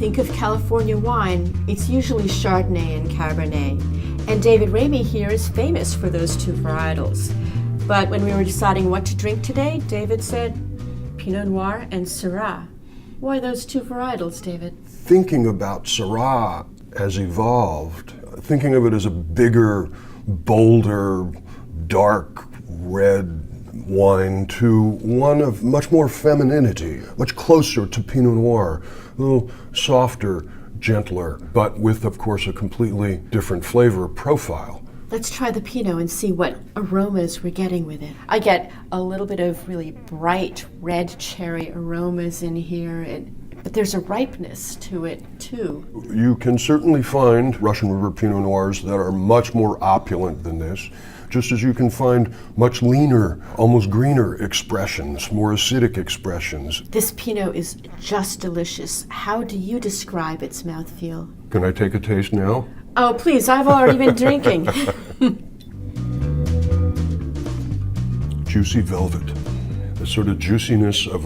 think of California wine, it's usually Chardonnay and Cabernet. And David Ramey here is famous for those two varietals. But when we were deciding what to drink today, David said Pinot Noir and Syrah. Why those two varietals, David? Thinking about Syrah has evolved, thinking of it as a bigger, bolder, dark red wine to one of much more femininity, much closer to Pinot Noir, a little softer, gentler, but with, of course, a completely different flavor profile. Let's try the Pinot and see what aromas we're getting with it. I get a little bit of really bright red cherry aromas in here, but there's a ripeness to it too. You can certainly find Russian River Pinot Noirs that are much more opulent than this, just as you can find much leaner, almost greener expressions, more acidic expressions. This Pinot is just delicious. How do you describe its mouthfeel? Can I take a taste now? Oh, please, I've already been drinking. Juicy velvet, the sort of juiciness of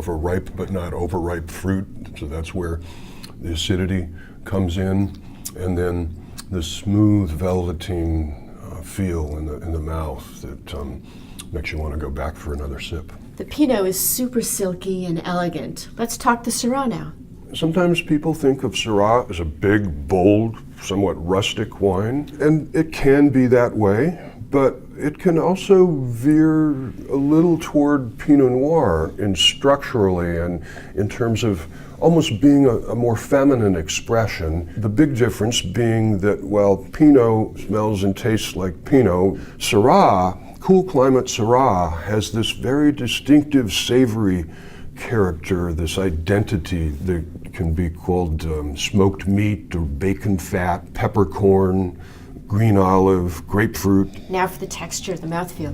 a ripe but not overripe fruit. So that's where the acidity comes in, and then the smooth velveteen feel in the mouth that makes you want to go back for another sip. The Pinot is super silky and elegant. Let's talk the Syrah now. Sometimes people think of Syrah as a big, bold, somewhat rustic wine, and it can be that way, but it can also veer a little toward Pinot Noir structurally and in terms of almost being a more feminine expression. The big difference being that while Pinot smells and tastes like Pinot, Syrah, cool climate Syrah, has this very distinctive savory character, this identity that can be called smoked meat or bacon fat, peppercorn, green olive, grapefruit. Now for the texture, the mouthfeel.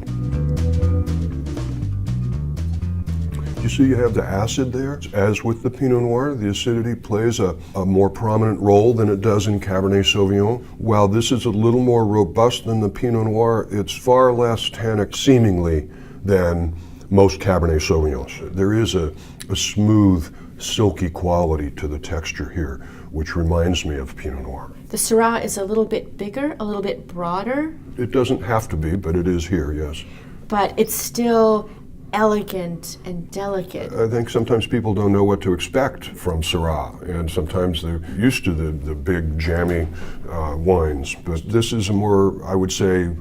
You see you have the acid there. As with the Pinot Noir, the acidity plays a more prominent role than it does in Cabernet Sauvignon. While this is a little more robust than the Pinot Noir, it's far less tannic seemingly than most Cabernet Sauvignons. There is a smooth, silky quality to the texture here, which reminds me of Pinot Noir. The Syrah is a little bit bigger, a little bit broader. It doesn't have to be, but it is here, yes. But it's still elegant and delicate. I think sometimes people don't know what to expect from Syrah, and sometimes they're used to the big, jammy wines. But this is a more, I would say,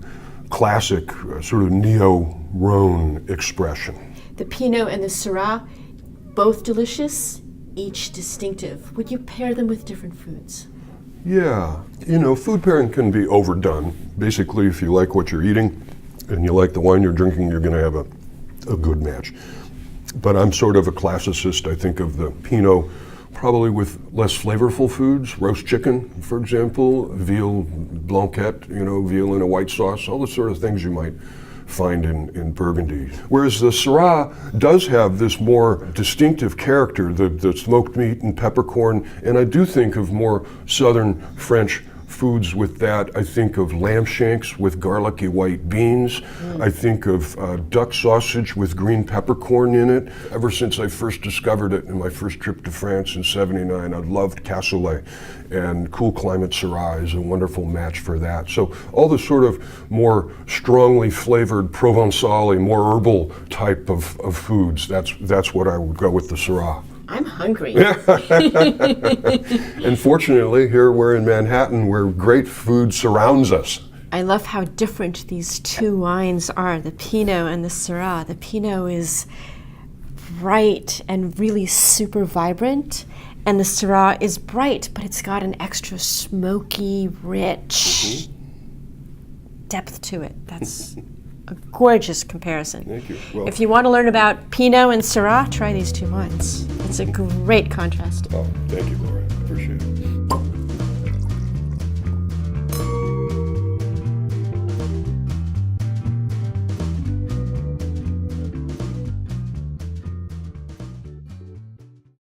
classic, sort of neo-Rhone expression. The Pinot and the Syrah, both delicious, each distinctive. Would you pair them with different foods? Yeah, food pairing can be overdone. Basically, if you like what you're eating and you like the wine you're drinking, you're going to have a good match. But I'm sort of a classicist. I think of the Pinot probably with less flavorful foods, roast chicken, for example, veal blanquette, veal in a white sauce, all the sort of things you might find in Burgundy. Whereas the Syrah does have this more distinctive character, the smoked meat and peppercorn, and I do think of more southern French foods with that. I think of lamb shanks with garlicky white beans. I think of duck sausage with green peppercorn in it. Ever since I first discovered it in my first trip to France in '79, I loved cassoulet, and cool climate Syrah is a wonderful match for that. So all the sort of more strongly flavored Provençal, more herbal type of foods, that's what I would go with the Syrah. I'm hungry. And fortunately, here we're in Manhattan where great food surrounds us. I love how different these two wines are, the Pinot and the Syrah. The Pinot is bright and really super vibrant, and the Syrah is bright, but it's got an extra smoky, rich depth to it. That's a gorgeous comparison. Thank you. Well, if you want to learn about Pinot and Syrah, try these two wines. It's a great contrast. Oh, thank you, Laura. I appreciate it.